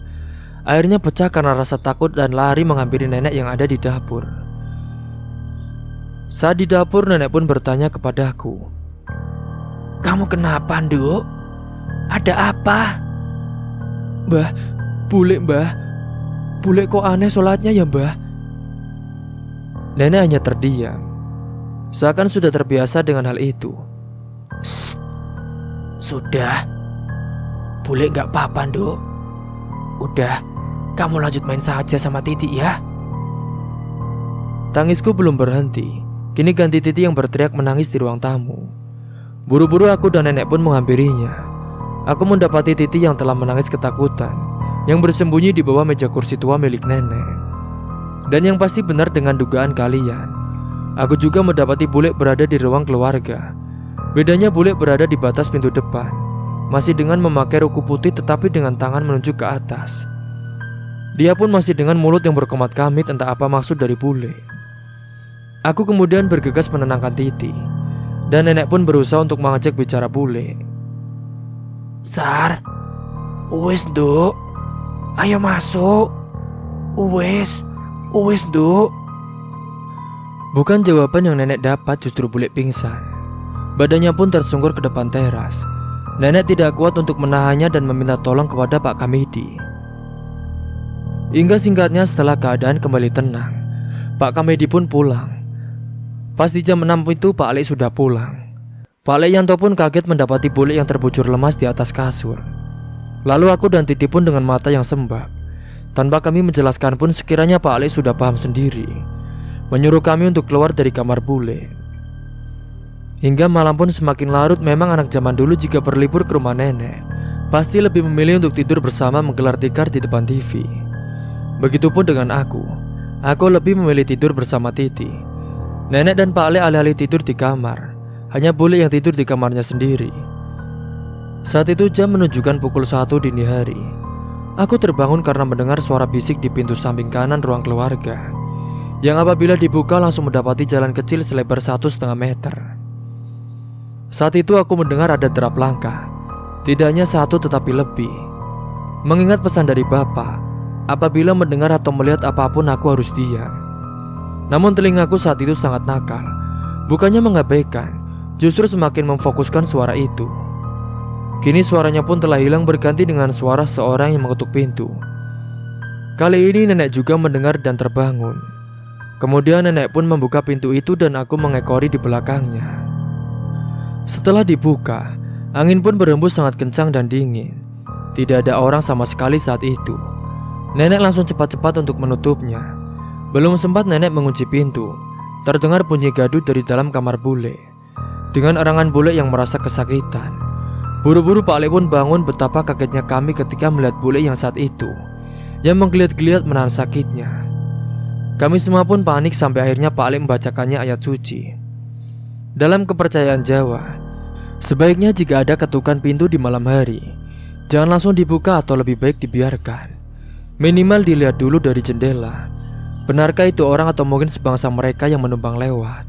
akhirnya pecah karena rasa takut dan lari menghampiri nenek yang ada di dapur. Saat di dapur, nenek pun bertanya kepadaku, "Kamu kenapa, Nduk? Ada apa?" "Mbah, Mbah. Bule kok aneh sholatnya ya, Mbah?" Nenek hanya terdiam, seakan sudah terbiasa dengan hal itu. "Shh, sudah. Bule gak apa-apa, Nduk. Udah, kamu lanjut main saja sama Titi ya." Tangisku belum berhenti. Kini ganti Titi yang berteriak menangis di ruang tamu. Buru-buru aku dan nenek pun menghampirinya. Aku mendapati Titi yang telah menangis ketakutan, yang bersembunyi di bawah meja kursi tua milik nenek. Dan yang pasti benar dengan dugaan kalian, aku juga mendapati bule berada di ruang keluarga. Bedanya bule berada di batas pintu depan, masih dengan memakai ruku putih tetapi dengan tangan menunjuk ke atas. Dia pun masih dengan mulut yang berkomat-kamit entah apa maksud dari bule. Aku kemudian bergegas menenangkan Titi, dan nenek pun berusaha untuk mengajak bicara bule. "Sar, wes Nduk, ayo masuk. Wes Nduk." Bukan jawaban yang nenek dapat, justru bule pingsan. Badannya pun tersungkur ke depan teras. Nenek tidak kuat untuk menahannya dan meminta tolong kepada Pak Kamedi. Hingga singkatnya setelah keadaan kembali tenang, Pak Kamedi pun pulang. Pas di jam 6 itu Pak Ali sudah pulang. Pak Leyanto pun kaget mendapati bule yang terbujur lemas di atas kasur. Lalu aku dan Titi pun dengan mata yang sembab, tanpa kami menjelaskan pun sekiranya Pak Ali sudah paham sendiri, menyuruh kami untuk keluar dari kamar bule. Hingga malam pun semakin larut. Memang anak zaman dulu jika berlibur ke rumah nenek pasti lebih memilih untuk tidur bersama menggelar tikar di depan TV. Begitupun dengan aku lebih memilih tidur bersama Titi. Nenek dan Pak Ale alih-alih tidur di kamar, hanya bule yang tidur di kamarnya sendiri. Saat itu jam menunjukkan pukul 1 dini hari. Aku terbangun karena mendengar suara bisik di pintu samping kanan ruang keluarga, yang apabila dibuka langsung mendapati jalan kecil selebar 1,5 meter. Saat itu aku mendengar ada derap langkah, tidak hanya satu tetapi lebih. Mengingat pesan dari bapak, apabila mendengar atau melihat apapun aku harus diam. Namun telingaku saat itu sangat nakal, bukannya mengabaikan, justru semakin memfokuskan suara itu. Kini suaranya pun telah hilang berganti dengan suara seorang yang mengetuk pintu. Kali ini nenek juga mendengar dan terbangun. Kemudian nenek pun membuka pintu itu dan aku mengekori di belakangnya. Setelah dibuka, angin pun berhembus sangat kencang dan dingin. Tidak ada orang sama sekali saat itu. Nenek langsung cepat-cepat untuk menutupnya. Belum sempat nenek mengunci pintu, terdengar bunyi gaduh dari dalam kamar bule, dengan erangan bule yang merasa kesakitan. Buru-buru Pak Ale pun bangun. Betapa kagetnya kami ketika melihat bule yang saat itu, yang menggeliat-geliat menahan sakitnya. Kami semua pun panik sampai akhirnya Pak Ale membacakannya ayat suci. Dalam kepercayaan Jawa, Sebaiknya jika ada ketukan pintu di malam hari, jangan langsung dibuka atau lebih baik dibiarkan. Minimal dilihat dulu dari jendela. Benarkah itu orang atau mungkin sebangsa mereka yang menumpang lewat?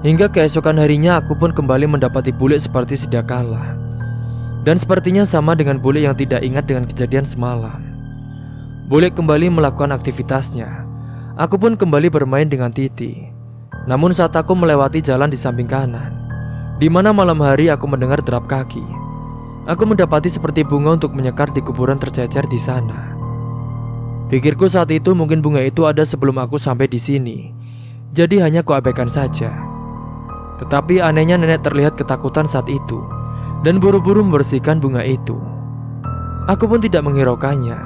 Hingga keesokan harinya aku pun kembali mendapati bule seperti sedia kala. Dan sepertinya sama dengan bule yang tidak ingat dengan kejadian semalam. Bule kembali melakukan aktivitasnya. Aku pun kembali bermain dengan Titi. Namun saat aku melewati jalan di samping kanan, di mana malam hari aku mendengar derap kaki, aku mendapati seperti bunga untuk menyekar di kuburan tercecer di sana. Pikirku saat itu mungkin bunga itu ada sebelum aku sampai di sini, jadi hanya kuabaikan saja. Tetapi anehnya nenek terlihat ketakutan saat itu dan buru-buru membersihkan bunga itu. Aku pun tidak menghiraukannya,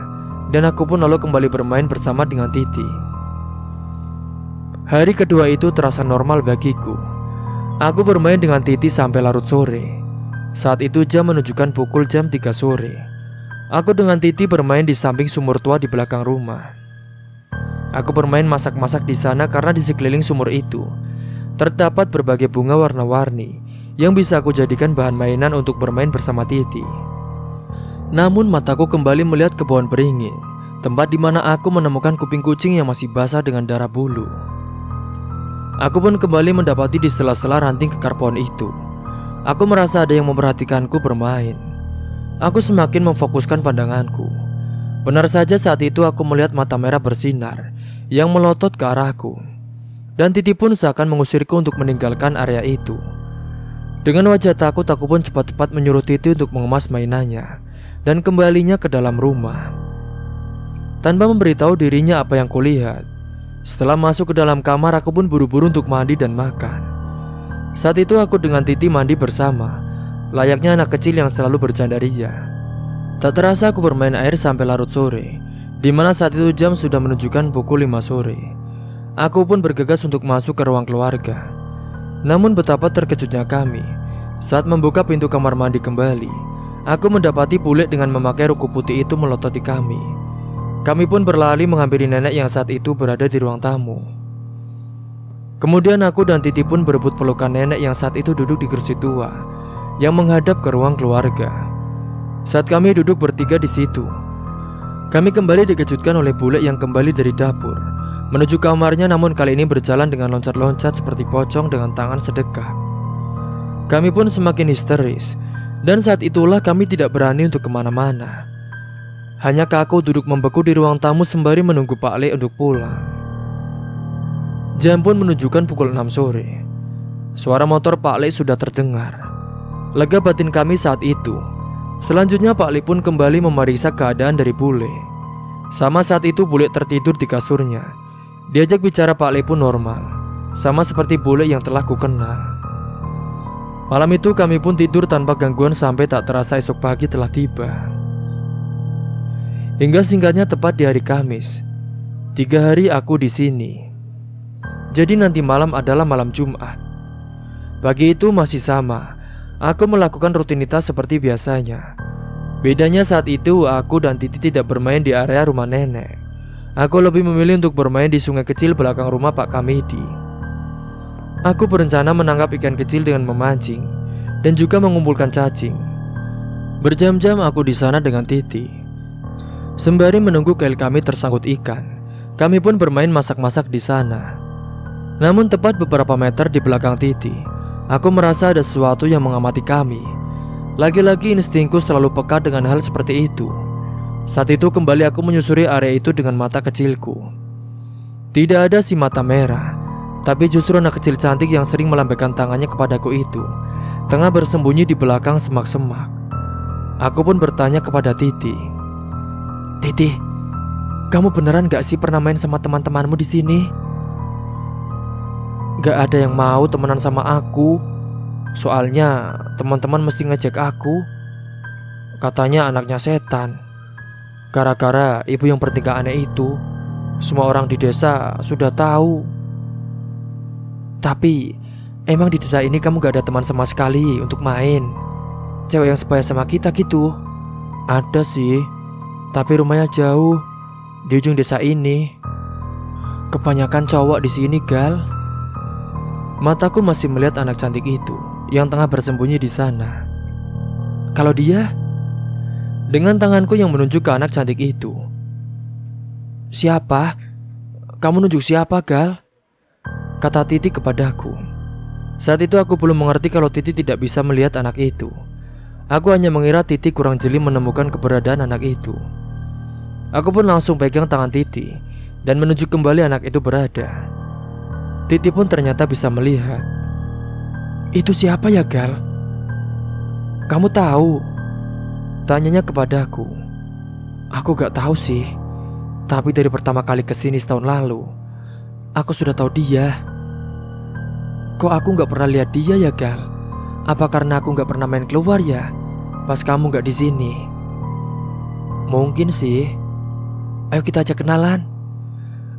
dan aku pun lalu kembali bermain bersama dengan Titi. Hari kedua itu terasa normal bagiku. Aku bermain dengan Titi sampai larut sore. Saat itu jam menunjukkan pukul jam 3 sore. Aku dengan Titi bermain di samping sumur tua di belakang rumah. Aku bermain masak-masak di sana karena di sekeliling sumur itu terdapat berbagai bunga warna-warni yang bisa aku jadikan bahan mainan untuk bermain bersama Titi. Namun mataku kembali melihat ke pohon beringin, tempat di mana aku menemukan kuping kucing yang masih basah dengan darah bulu. Aku pun kembali mendapati di sela-sela ranting kekar pohon itu, aku merasa ada yang memperhatikanku bermain. Aku semakin memfokuskan pandanganku. Benar saja saat itu aku melihat mata merah bersinar yang melotot ke arahku. Dan Titi pun seakan mengusirku untuk meninggalkan area itu. Dengan wajah takut aku pun cepat-cepat menyuruh Titi untuk mengemas mainannya dan kembalinya ke dalam rumah. Tanpa memberitahu dirinya apa yang kulihat, setelah masuk ke dalam kamar aku pun buru-buru untuk mandi dan makan. Saat itu aku dengan Titi mandi bersama, layaknya anak kecil yang selalu bercanda ria. Tak terasa aku bermain air sampai larut sore, di mana saat itu jam sudah menunjukkan pukul 5 sore. Aku pun bergegas untuk masuk ke ruang keluarga. Namun betapa terkejutnya kami saat membuka pintu kamar mandi kembali. Aku mendapati bule dengan memakai ruku putih itu melototi kami. Kami pun berlari menghampiri nenek yang saat itu berada di ruang tamu. Kemudian aku dan Titi pun berebut pelukan nenek yang saat itu duduk di kursi tua yang menghadap ke ruang keluarga. Saat kami duduk bertiga di situ, kami kembali dikejutkan oleh bule yang kembali dari dapur menuju kamarnya, namun kali ini berjalan dengan loncat-loncat seperti pocong dengan tangan sedekap. Kami pun semakin histeris, dan saat itulah kami tidak berani untuk kemana-mana. Hanya aku duduk membeku di ruang tamu sembari menunggu Pak Le untuk pulang. Jam pun menunjukkan pukul 6 sore. Suara motor Pak Le sudah terdengar. Lega batin kami saat itu. Selanjutnya Pak Le pun kembali memeriksa keadaan dari bule. Sama saat itu bule tertidur di kasurnya. Diajak bicara Pak Le pun normal, sama seperti bule yang telah kukenal. Malam itu kami pun tidur tanpa gangguan sampai tak terasa esok pagi telah tiba. Hingga singkatnya tepat di hari Kamis, 3 hari aku di sini. Jadi nanti malam adalah malam Jumat. Pagi itu masih sama, aku melakukan rutinitas seperti biasanya. Bedanya saat itu aku dan Titi tidak bermain di area rumah nenek. Aku lebih memilih untuk bermain di sungai kecil belakang rumah Pak Kamidi. Aku berencana menangkap ikan kecil dengan memancing dan juga mengumpulkan cacing. Berjam-jam aku di sana dengan Titi. Sembari menunggu kail kami tersangkut ikan, kami pun bermain masak-masak di sana. Namun tepat beberapa meter di belakang Titi, aku merasa ada sesuatu yang mengamati kami. Lagi-lagi instingku selalu peka dengan hal seperti itu. Saat itu kembali aku menyusuri area itu dengan mata kecilku. Tidak ada si mata merah, tapi justru anak kecil cantik yang sering melambaikan tangannya kepadaku itu tengah bersembunyi di belakang semak-semak. Aku pun bertanya kepada Titi, "Titi, kamu beneran gak sih pernah main sama teman-temanmu di sini?" "Gak ada yang mau temenan sama aku. Soalnya teman-teman mesti ngejek aku. Katanya anaknya setan. Gara-gara ibu yang bertingkah aneh itu, semua orang di desa sudah tahu. Tapi emang di desa ini kamu gak ada teman sama sekali untuk main? Cewek yang sebaya sama kita gitu?" "Ada sih, tapi rumahnya jauh di ujung desa ini. Kebanyakan cowok di sini, Gal." Mataku masih melihat anak cantik itu yang tengah bersembunyi di sana. Kalau dia, dengan tanganku yang menunjuk ke anak cantik itu. Siapa? Kamu nunjuk siapa, Gal? Kata Titi kepadaku. Saat itu aku belum mengerti kalau Titi tidak bisa melihat anak itu. Aku hanya mengira Titi kurang jeli menemukan keberadaan anak itu. Aku pun langsung pegang tangan Titi dan menunjuk kembali anak itu berada. Titi pun ternyata bisa melihat. Itu siapa ya, Gal? Kamu tahu? Tanyanya kepadaku. Aku gak tahu sih. Tapi dari pertama kali kesini setahun lalu, aku sudah tahu dia. Kok aku gak pernah lihat dia ya, Gal? Apa karena aku gak pernah main keluar ya? Pas kamu gak di sini. Mungkin sih. Ayo kita ajak kenalan.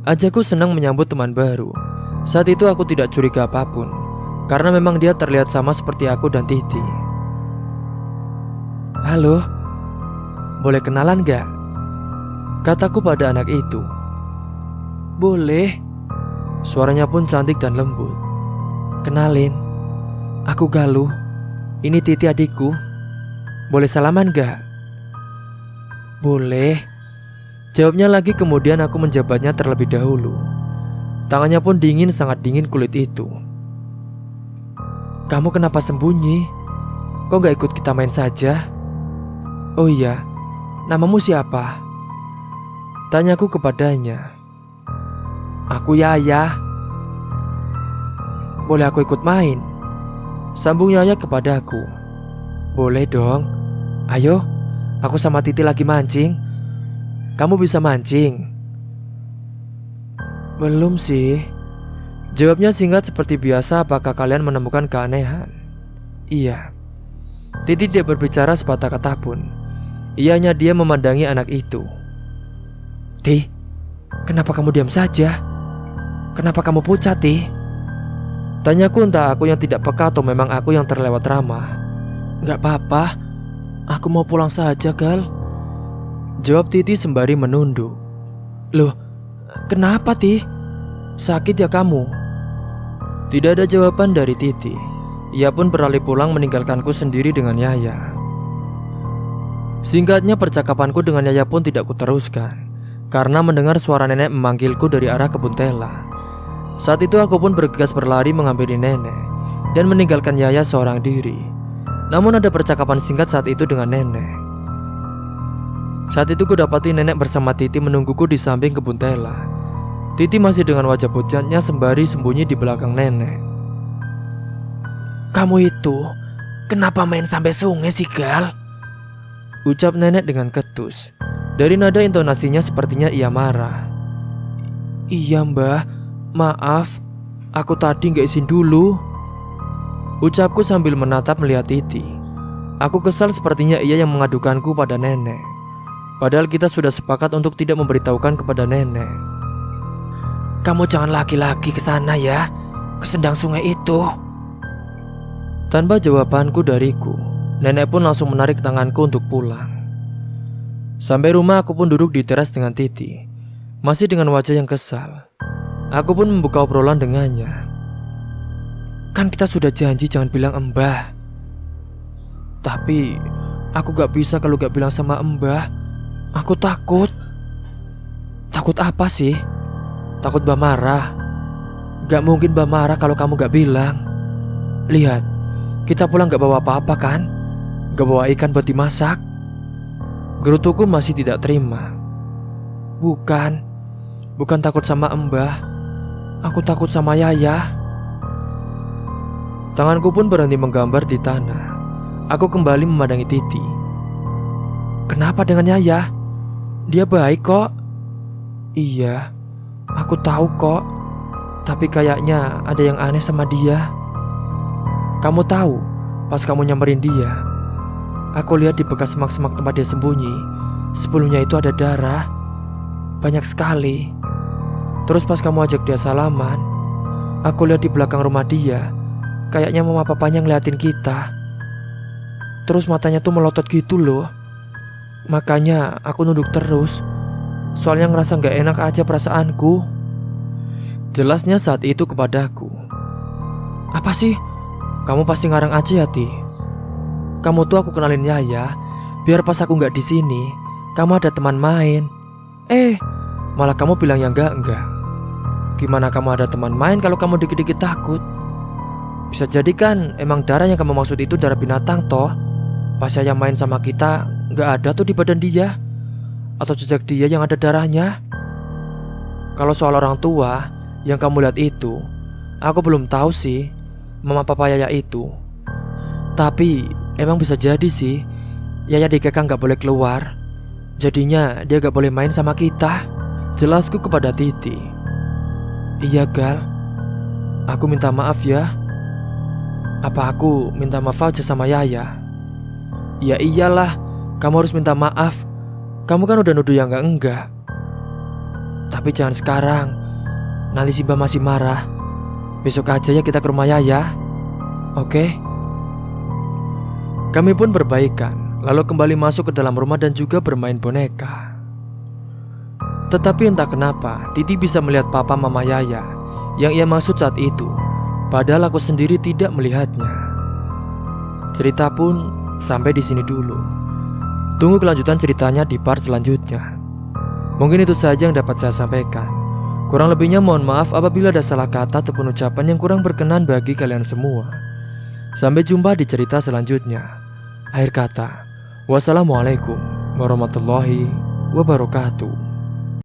Ajakku senang menyambut teman baru. Saat itu aku tidak curiga apapun, karena memang dia terlihat sama seperti aku dan Titi. Halo, boleh kenalan gak? Kataku pada anak itu. Boleh. Suaranya pun cantik dan lembut. Kenalin, aku Galuh. Ini Titi adikku. Boleh salaman gak? Boleh. Jawabnya lagi, kemudian aku menjabatnya terlebih dahulu. Tangannya pun dingin, sangat dingin kulit itu. Kamu kenapa sembunyi? Kok gak ikut kita main saja? Oh iya, namamu siapa? Tanyaku kepadanya. Aku Yaya. Boleh aku ikut main? Sambung Yaya kepadaku. Boleh dong. Ayo, aku sama Titi lagi mancing. Kamu bisa mancing? Belum sih. Jawabnya singkat seperti biasa. Apakah kalian menemukan keanehan? Iya. Titi tidak berbicara sepatah kata pun. Ianya dia memandangi anak itu. Ti, kenapa kamu diam saja? Kenapa kamu pucat, Ti? Tanyaku, entah aku yang tidak peka atau memang aku yang terlewat ramah. Gak apa-apa, aku mau pulang saja, Gal. Jawab Titi sembari menunduk. Loh, kenapa, Ti? Sakit ya kamu? Tidak ada jawaban dari Titi. Ia pun beralih pulang meninggalkanku sendiri dengan Yaya. Singkatnya percakapanku dengan Yaya pun tidak kuteruskan, karena mendengar suara nenek memanggilku dari arah kebun tela. Saat itu aku pun bergegas berlari menghampiri nenek dan meninggalkan Yaya seorang diri. Namun ada percakapan singkat saat itu dengan nenek. Saat itu kudapati nenek bersama Titi menungguku di samping kebun tela. Titi masih dengan wajah pucatnya sembari sembunyi di belakang nenek. Kamu itu kenapa main sampai sungai sih, Gal? Ucap nenek dengan ketus. Dari nada intonasinya sepertinya ia marah. Iya mbah, maaf, aku tadi gak izin dulu. Ucapku sambil menatap melihat Titi. Aku kesal, sepertinya ia yang mengadukanku pada nenek. Padahal kita sudah sepakat untuk tidak memberitahukan kepada nenek. Kamu jangan laki-laki ke sana ya, ke sendang sungai itu. Tanpa jawabanku dariku, nenek pun langsung menarik tanganku untuk pulang. Sampai rumah aku pun duduk di teras dengan Titi, masih dengan wajah yang kesal. Aku pun membuka obrolan dengannya. Kan kita sudah janji jangan bilang Mbah. Tapi aku gak bisa kalau gak bilang sama Mbah. Aku takut. Takut apa sih? Takut Mbah marah. Gak mungkin Mbah marah kalau kamu gak bilang. Lihat, kita pulang gak bawa apa-apa kan? Gak bawa ikan buat dimasak. Gerutuku masih tidak terima. Bukan takut sama Mbah. Aku takut sama Yaya. Tanganku pun berhenti menggambar di tanah. Aku kembali memandangi Titi. Kenapa dengan Yaya? Dia baik kok. Iya, aku tahu kok. Tapi kayaknya ada yang aneh sama dia. Kamu tahu, pas kamu nyamperin dia, aku lihat di bekas semak-semak tempat dia sembunyi, sebelumnya itu ada darah. Banyak sekali. Terus pas kamu ajak dia salaman, aku lihat di belakang rumah dia, kayaknya mama papanya ngeliatin kita. Terus matanya tuh melotot gitu loh. Makanya aku nunduk terus. Soalnya ngerasa gak enak aja perasaanku. Jelasnya saat itu kepadaku. Apa sih? Kamu pasti ngarang aja ya, Ti. Kamu tuh aku kenalin Yaya, biar pas aku nggak di sini, kamu ada teman main. Malah kamu bilang yang enggak. Gimana kamu ada teman main kalau kamu dikit-dikit takut? Bisa jadi kan emang darah yang kamu maksud itu darah binatang toh. Pas Yaya main sama kita, nggak ada tuh di badan dia. Atau jejak dia yang ada darahnya. Kalau soal orang tua yang kamu lihat itu, aku belum tahu sih mama papa Yaya itu. Tapi emang bisa jadi sih Yaya dikekang gak boleh keluar. Jadinya dia gak boleh main sama kita. Jelasku kepada Titi. Iya Gal, aku minta maaf ya. Apa aku minta maaf aja sama Yaya? Ya iyalah, kamu harus minta maaf. Kamu kan udah nuduh yang enggak. Tapi jangan sekarang, nanti Simba masih marah. Besok aja ya kita ke rumah Yaya. Oke? Kami pun berbaikan, lalu kembali masuk ke dalam rumah dan juga bermain boneka. Tetapi entah kenapa Titi bisa melihat papa mama Yaya yang ia maksud saat itu, padahal aku sendiri tidak melihatnya. Cerita pun sampai di sini dulu. Tunggu kelanjutan ceritanya di part selanjutnya. Mungkin itu saja yang dapat saya sampaikan. Kurang lebihnya mohon maaf apabila ada salah kata ataupun ucapan yang kurang berkenan bagi kalian semua. Sampai jumpa di cerita selanjutnya. Akhir kata, wassalamualaikum warahmatullahi wabarakatuh.